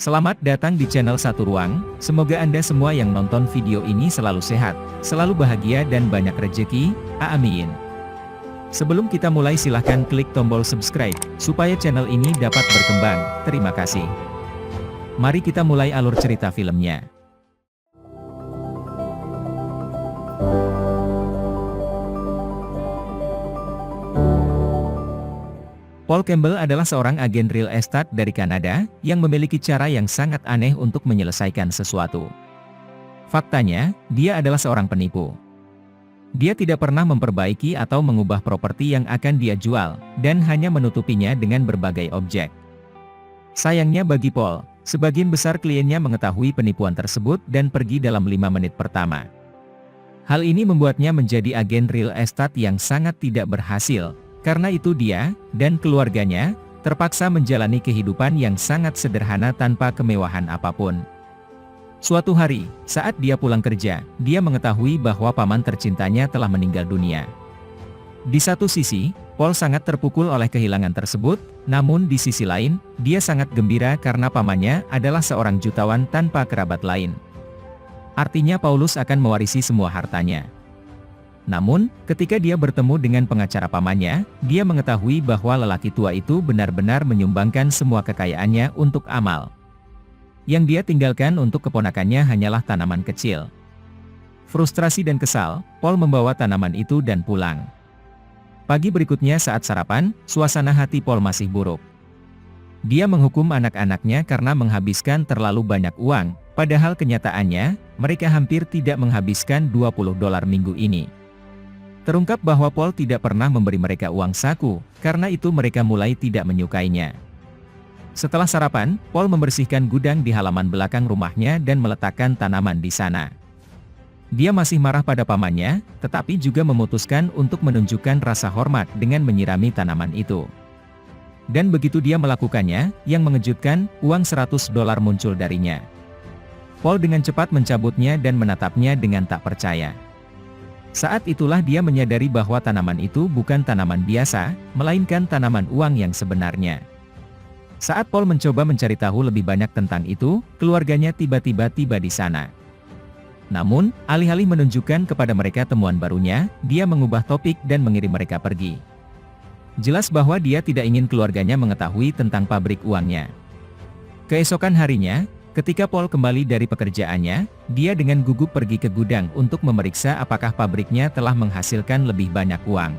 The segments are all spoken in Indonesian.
Selamat datang di channel Satu Ruang, semoga Anda semua yang nonton video ini selalu sehat, selalu bahagia dan banyak rejeki, amin. Sebelum kita mulai silahkan klik tombol subscribe, supaya channel ini dapat berkembang, terima kasih. Mari kita mulai alur cerita filmnya. Paul Campbell adalah seorang agen real estate dari Kanada, yang memiliki cara yang sangat aneh untuk menyelesaikan sesuatu. Faktanya, dia adalah seorang penipu. Dia tidak pernah memperbaiki atau mengubah properti yang akan dia jual, dan hanya menutupinya dengan berbagai objek. Sayangnya bagi Paul, sebagian besar kliennya mengetahui penipuan tersebut dan pergi dalam 5 menit pertama. Hal ini membuatnya menjadi agen real estate yang sangat tidak berhasil. Karena itu dia, dan keluarganya, terpaksa menjalani kehidupan yang sangat sederhana tanpa kemewahan apapun. Suatu hari, saat dia pulang kerja, dia mengetahui bahwa paman tercintanya telah meninggal dunia. Di satu sisi, Paul sangat terpukul oleh kehilangan tersebut, namun di sisi lain, dia sangat gembira karena pamannya adalah seorang jutawan tanpa kerabat lain. Artinya Paulus akan mewarisi semua hartanya. Namun, ketika dia bertemu dengan pengacara pamannya, dia mengetahui bahwa lelaki tua itu benar-benar menyumbangkan semua kekayaannya untuk amal. Yang dia tinggalkan untuk keponakannya hanyalah tanaman kecil. Frustrasi dan kesal, Paul membawa tanaman itu dan pulang. Pagi berikutnya saat sarapan, suasana hati Paul masih buruk. Dia menghukum anak-anaknya karena menghabiskan terlalu banyak uang, padahal kenyataannya, mereka hampir tidak menghabiskan $20 minggu ini. Terungkap bahwa Paul tidak pernah memberi mereka uang saku, karena itu mereka mulai tidak menyukainya. Setelah sarapan, Paul membersihkan gudang di halaman belakang rumahnya dan meletakkan tanaman di sana. Dia masih marah pada pamannya, tetapi juga memutuskan untuk menunjukkan rasa hormat dengan menyirami tanaman itu. Dan begitu dia melakukannya, yang mengejutkan, uang $100 muncul darinya. Paul dengan cepat mencabutnya dan menatapnya dengan tak percaya. Saat itulah dia menyadari bahwa tanaman itu bukan tanaman biasa, melainkan tanaman uang yang sebenarnya. Saat Paul mencoba mencari tahu lebih banyak tentang itu, keluarganya tiba-tiba tiba di sana. Namun, alih-alih menunjukkan kepada mereka temuan barunya, dia mengubah topik dan mengirim mereka pergi. Jelas bahwa dia tidak ingin keluarganya mengetahui tentang pabrik uangnya. Keesokan harinya, ketika Paul kembali dari pekerjaannya, dia dengan gugup pergi ke gudang untuk memeriksa apakah pabriknya telah menghasilkan lebih banyak uang.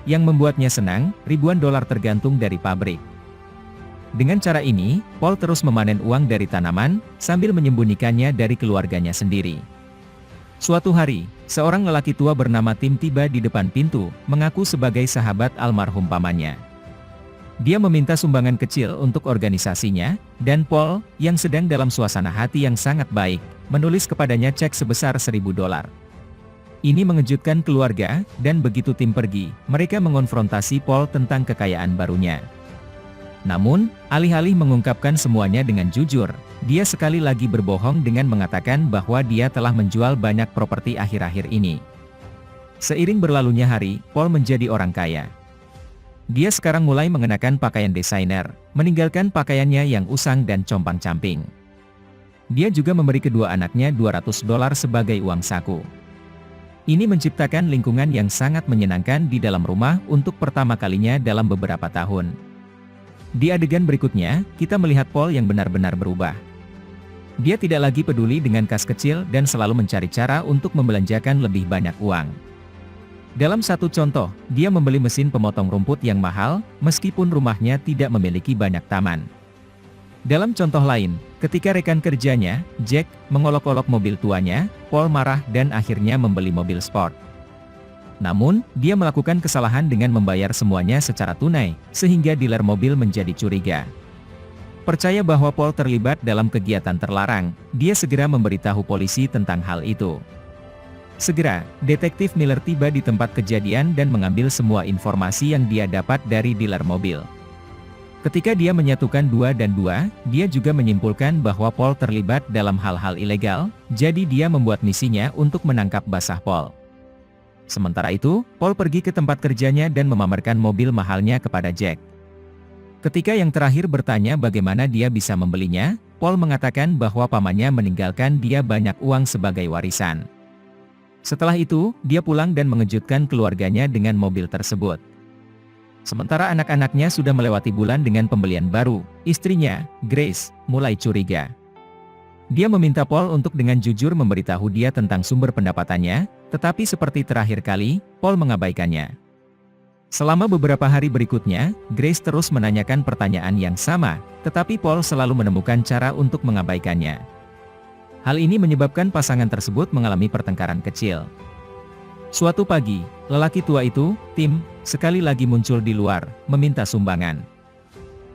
Yang membuatnya senang, ribuan dolar tergantung dari pabrik. Dengan cara ini, Paul terus memanen uang dari tanaman, sambil menyembunyikannya dari keluarganya sendiri. Suatu hari, seorang lelaki tua bernama Tim tiba di depan pintu, mengaku sebagai sahabat almarhum pamannya. Dia meminta sumbangan kecil untuk organisasinya, dan Paul, yang sedang dalam suasana hati yang sangat baik, menulis kepadanya cek sebesar $1.000. Ini mengejutkan keluarga, dan begitu Tim pergi, mereka mengonfrontasi Paul tentang kekayaan barunya. Namun, alih-alih mengungkapkan semuanya dengan jujur, dia sekali lagi berbohong dengan mengatakan bahwa dia telah menjual banyak properti akhir-akhir ini. Seiring berlalunya hari, Paul menjadi orang kaya. Dia sekarang mulai mengenakan pakaian desainer, meninggalkan pakaiannya yang usang dan compang-camping. Dia juga memberi kedua anaknya $200 sebagai uang saku. Ini menciptakan lingkungan yang sangat menyenangkan di dalam rumah untuk pertama kalinya dalam beberapa tahun. Di adegan berikutnya, kita melihat Paul yang benar-benar berubah. Dia tidak lagi peduli dengan kas kecil dan selalu mencari cara untuk membelanjakan lebih banyak uang. Dalam satu contoh, dia membeli mesin pemotong rumput yang mahal, meskipun rumahnya tidak memiliki banyak taman. Dalam contoh lain, ketika rekan kerjanya, Jack, mengolok-olok mobil tuanya, Paul marah dan akhirnya membeli mobil sport. Namun, dia melakukan kesalahan dengan membayar semuanya secara tunai, sehingga dealer mobil menjadi curiga. Percaya bahwa Paul terlibat dalam kegiatan terlarang, dia segera memberitahu polisi tentang hal itu. Segera, detektif Miller tiba di tempat kejadian dan mengambil semua informasi yang dia dapat dari dealer mobil. Ketika dia menyatukan 2 dan 2, dia juga menyimpulkan bahwa Paul terlibat dalam hal-hal ilegal, jadi dia membuat misinya untuk menangkap basah Paul. Sementara itu, Paul pergi ke tempat kerjanya dan memamerkan mobil mahalnya kepada Jack. Ketika yang terakhir bertanya bagaimana dia bisa membelinya, Paul mengatakan bahwa pamannya meninggalkan dia banyak uang sebagai warisan. Setelah itu, dia pulang dan mengejutkan keluarganya dengan mobil tersebut. Sementara anak-anaknya sudah melewati bulan dengan pembelian baru, istrinya, Grace, mulai curiga. Dia meminta Paul untuk dengan jujur memberitahu dia tentang sumber pendapatannya, tetapi seperti terakhir kali, Paul mengabaikannya. Selama beberapa hari berikutnya, Grace terus menanyakan pertanyaan yang sama, tetapi Paul selalu menemukan cara untuk mengabaikannya. Hal ini menyebabkan pasangan tersebut mengalami pertengkaran kecil. Suatu pagi, lelaki tua itu, Tim, sekali lagi muncul di luar, meminta sumbangan.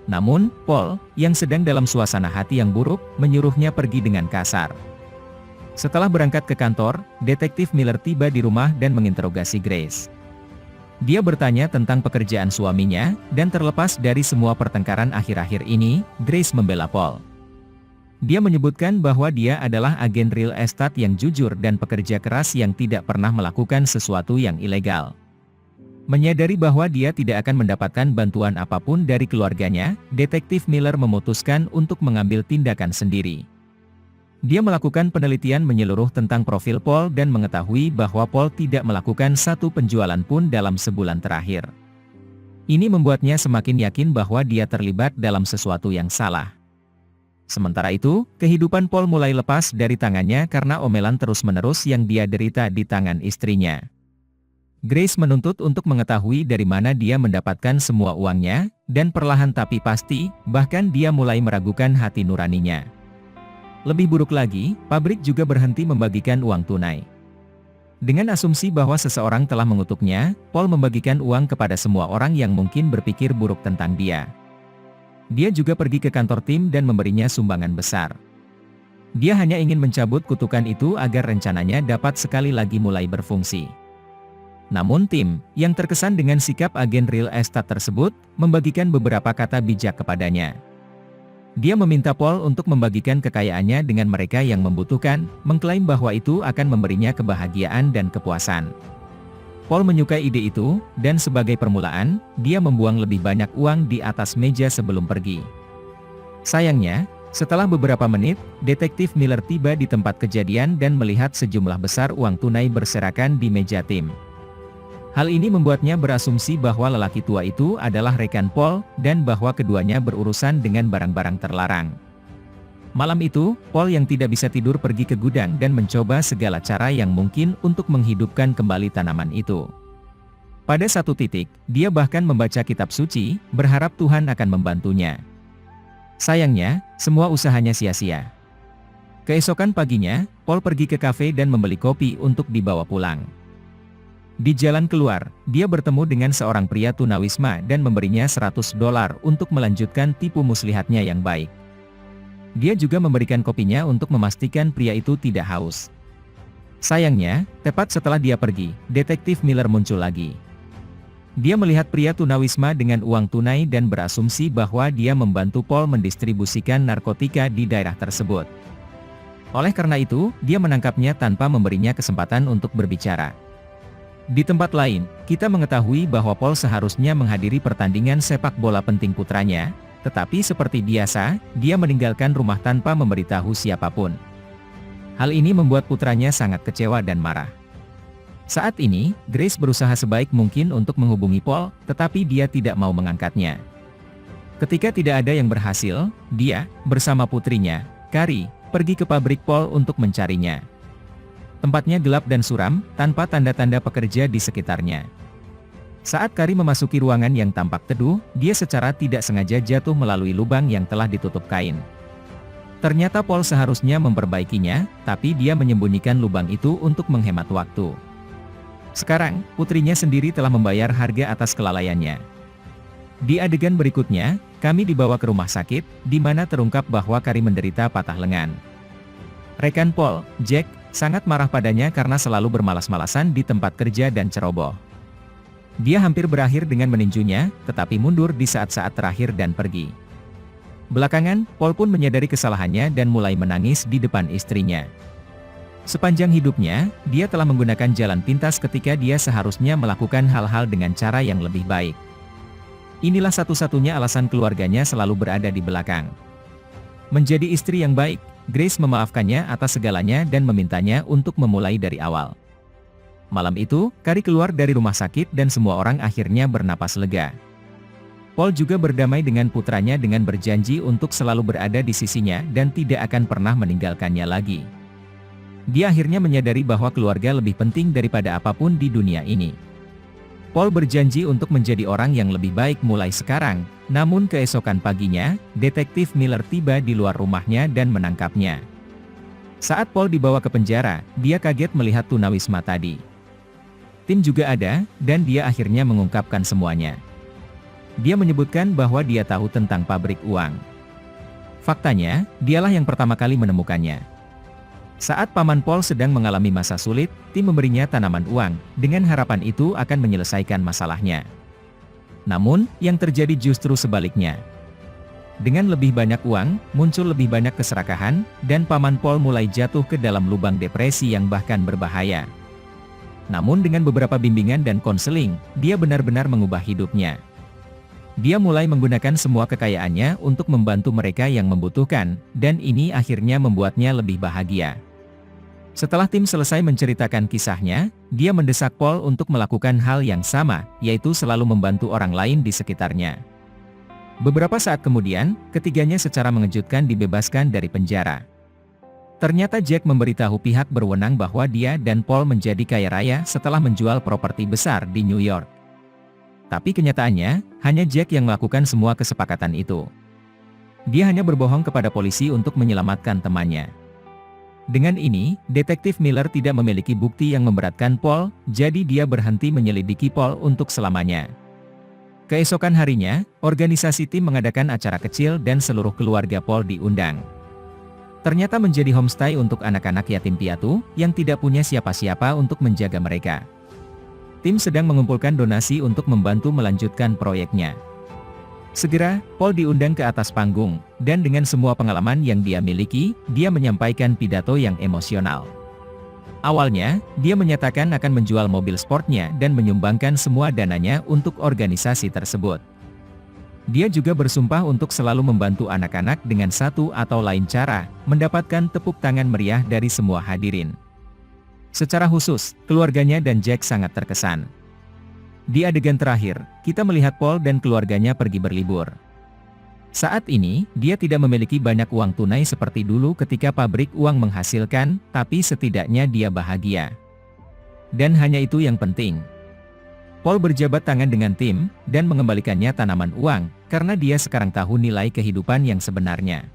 Namun, Paul, yang sedang dalam suasana hati yang buruk, menyuruhnya pergi dengan kasar. Setelah berangkat ke kantor, Detektif Miller tiba di rumah dan menginterogasi Grace. Dia bertanya tentang pekerjaan suaminya, dan terlepas dari semua pertengkaran akhir-akhir ini, Grace membela Paul. Dia menyebutkan bahwa dia adalah agen real estate yang jujur dan pekerja keras yang tidak pernah melakukan sesuatu yang ilegal. Menyadari bahwa dia tidak akan mendapatkan bantuan apapun dari keluarganya, Detektif Miller memutuskan untuk mengambil tindakan sendiri. Dia melakukan penelitian menyeluruh tentang profil Paul dan mengetahui bahwa Paul tidak melakukan satu penjualan pun dalam sebulan terakhir. Ini membuatnya semakin yakin bahwa dia terlibat dalam sesuatu yang salah. Sementara itu, kehidupan Paul mulai lepas dari tangannya karena omelan terus-menerus yang dia derita di tangan istrinya. Grace menuntut untuk mengetahui dari mana dia mendapatkan semua uangnya, dan perlahan tapi pasti, bahkan dia mulai meragukan hati nuraninya. Lebih buruk lagi, pabrik juga berhenti membagikan uang tunai. Dengan asumsi bahwa seseorang telah mengutuknya, Paul membagikan uang kepada semua orang yang mungkin berpikir buruk tentang dia. Dia juga pergi ke kantor Tim dan memberinya sumbangan besar. Dia hanya ingin mencabut kutukan itu agar rencananya dapat sekali lagi mulai berfungsi. Namun Tim, yang terkesan dengan sikap agen real estate tersebut, membagikan beberapa kata bijak kepadanya. Dia meminta Paul untuk membagikan kekayaannya dengan mereka yang membutuhkan, mengklaim bahwa itu akan memberinya kebahagiaan dan kepuasan. Paul menyukai ide itu, dan sebagai permulaan, dia membuang lebih banyak uang di atas meja sebelum pergi. Sayangnya, setelah beberapa menit, Detektif Miller tiba di tempat kejadian dan melihat sejumlah besar uang tunai berserakan di meja Tim. Hal ini membuatnya berasumsi bahwa lelaki tua itu adalah rekan Paul, dan bahwa keduanya berurusan dengan barang-barang terlarang. Malam itu, Paul yang tidak bisa tidur pergi ke gudang dan mencoba segala cara yang mungkin untuk menghidupkan kembali tanaman itu. Pada satu titik, dia bahkan membaca kitab suci, berharap Tuhan akan membantunya. Sayangnya, semua usahanya sia-sia. Keesokan paginya, Paul pergi ke kafe dan membeli kopi untuk dibawa pulang. Di jalan keluar, dia bertemu dengan seorang pria tunawisma dan memberinya $100 untuk melanjutkan tipu muslihatnya yang baik. Dia juga memberikan kopinya untuk memastikan pria itu tidak haus. Sayangnya, tepat setelah dia pergi, Detektif Miller muncul lagi. Dia melihat pria tunawisma dengan uang tunai dan berasumsi bahwa dia membantu Paul mendistribusikan narkotika di daerah tersebut. Oleh karena itu, dia menangkapnya tanpa memberinya kesempatan untuk berbicara. Di tempat lain, kita mengetahui bahwa Paul seharusnya menghadiri pertandingan sepak bola penting putranya, tetapi seperti biasa, dia meninggalkan rumah tanpa memberitahu siapapun. Hal ini membuat putranya sangat kecewa dan marah. Saat ini, Grace berusaha sebaik mungkin untuk menghubungi Paul, tetapi dia tidak mau mengangkatnya. Ketika tidak ada yang berhasil, dia, bersama putrinya, Carrie, pergi ke pabrik Paul untuk mencarinya. Tempatnya gelap dan suram, tanpa tanda-tanda pekerja di sekitarnya. Saat Carrie memasuki ruangan yang tampak teduh, dia secara tidak sengaja jatuh melalui lubang yang telah ditutup kain. Ternyata Paul seharusnya memperbaikinya, tapi dia menyembunyikan lubang itu untuk menghemat waktu. Sekarang, putrinya sendiri telah membayar harga atas kelalaiannya. Di adegan berikutnya, kami dibawa ke rumah sakit, di mana terungkap bahwa Carrie menderita patah lengan. Rekan Paul, Jack, sangat marah padanya karena selalu bermalas-malasan di tempat kerja dan ceroboh. Dia hampir berakhir dengan meninjunya, tetapi mundur di saat-saat terakhir dan pergi. Belakangan, Paul pun menyadari kesalahannya dan mulai menangis di depan istrinya. Sepanjang hidupnya, dia telah menggunakan jalan pintas ketika dia seharusnya melakukan hal-hal dengan cara yang lebih baik. Inilah satu-satunya alasan keluarganya selalu berada di belakang. Menjadi istri yang baik, Grace memaafkannya atas segalanya dan memintanya untuk memulai dari awal. Malam itu, Carrie keluar dari rumah sakit dan semua orang akhirnya bernapas lega. Paul juga berdamai dengan putranya dengan berjanji untuk selalu berada di sisinya dan tidak akan pernah meninggalkannya lagi. Dia akhirnya menyadari bahwa keluarga lebih penting daripada apapun di dunia ini. Paul berjanji untuk menjadi orang yang lebih baik mulai sekarang, namun keesokan paginya, detektif Miller tiba di luar rumahnya dan menangkapnya. Saat Paul dibawa ke penjara, dia kaget melihat tunawisma tadi. Tim juga ada, dan dia akhirnya mengungkapkan semuanya. Dia menyebutkan bahwa dia tahu tentang pabrik uang. Faktanya, dialah yang pertama kali menemukannya. Saat paman Paul sedang mengalami masa sulit, tim memberinya tanaman uang, dengan harapan itu akan menyelesaikan masalahnya. Namun, yang terjadi justru sebaliknya. Dengan lebih banyak uang, muncul lebih banyak keserakahan, dan paman Paul mulai jatuh ke dalam lubang depresi yang bahkan berbahaya. Namun dengan beberapa bimbingan dan konseling, dia benar-benar mengubah hidupnya. Dia mulai menggunakan semua kekayaannya untuk membantu mereka yang membutuhkan, dan ini akhirnya membuatnya lebih bahagia. Setelah tim selesai menceritakan kisahnya, dia mendesak Paul untuk melakukan hal yang sama, yaitu selalu membantu orang lain di sekitarnya. Beberapa saat kemudian, ketiganya secara mengejutkan dibebaskan dari penjara. Ternyata Jack memberitahu pihak berwenang bahwa dia dan Paul menjadi kaya raya setelah menjual properti besar di New York. Tapi kenyataannya, hanya Jack yang melakukan semua kesepakatan itu. Dia hanya berbohong kepada polisi untuk menyelamatkan temannya. Dengan ini, detektif Miller tidak memiliki bukti yang memberatkan Paul, jadi dia berhenti menyelidiki Paul untuk selamanya. Keesokan harinya, organisasi tim mengadakan acara kecil dan seluruh keluarga Paul diundang. Ternyata menjadi homestay untuk anak-anak yatim piatu, yang tidak punya siapa-siapa untuk menjaga mereka. Tim sedang mengumpulkan donasi untuk membantu melanjutkan proyeknya. Segera, Paul diundang ke atas panggung, dan dengan semua pengalaman yang dia miliki, dia menyampaikan pidato yang emosional. Awalnya, dia menyatakan akan menjual mobil sportnya dan menyumbangkan semua dananya untuk organisasi tersebut. Dia juga bersumpah untuk selalu membantu anak-anak dengan satu atau lain cara, mendapatkan tepuk tangan meriah dari semua hadirin. Secara khusus, keluarganya dan Jack sangat terkesan. Di adegan terakhir, kita melihat Paul dan keluarganya pergi berlibur. Saat ini, dia tidak memiliki banyak uang tunai seperti dulu ketika pabrik uang menghasilkan, tapi setidaknya dia bahagia. Dan hanya itu yang penting. Paul berjabat tangan dengan tim, dan mengembalikannya tanaman uang, karena dia sekarang tahu nilai kehidupan yang sebenarnya.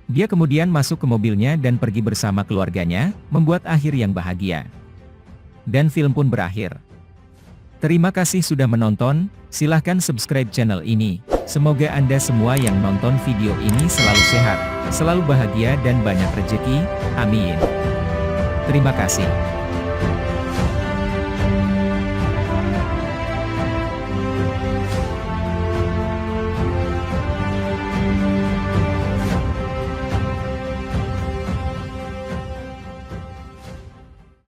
Dia kemudian masuk ke mobilnya dan pergi bersama keluarganya, membuat akhir yang bahagia. Dan film pun berakhir. Terima kasih sudah menonton, silahkan subscribe channel ini. Semoga Anda semua yang nonton video ini selalu sehat, selalu bahagia dan banyak rezeki, amin. Terima kasih.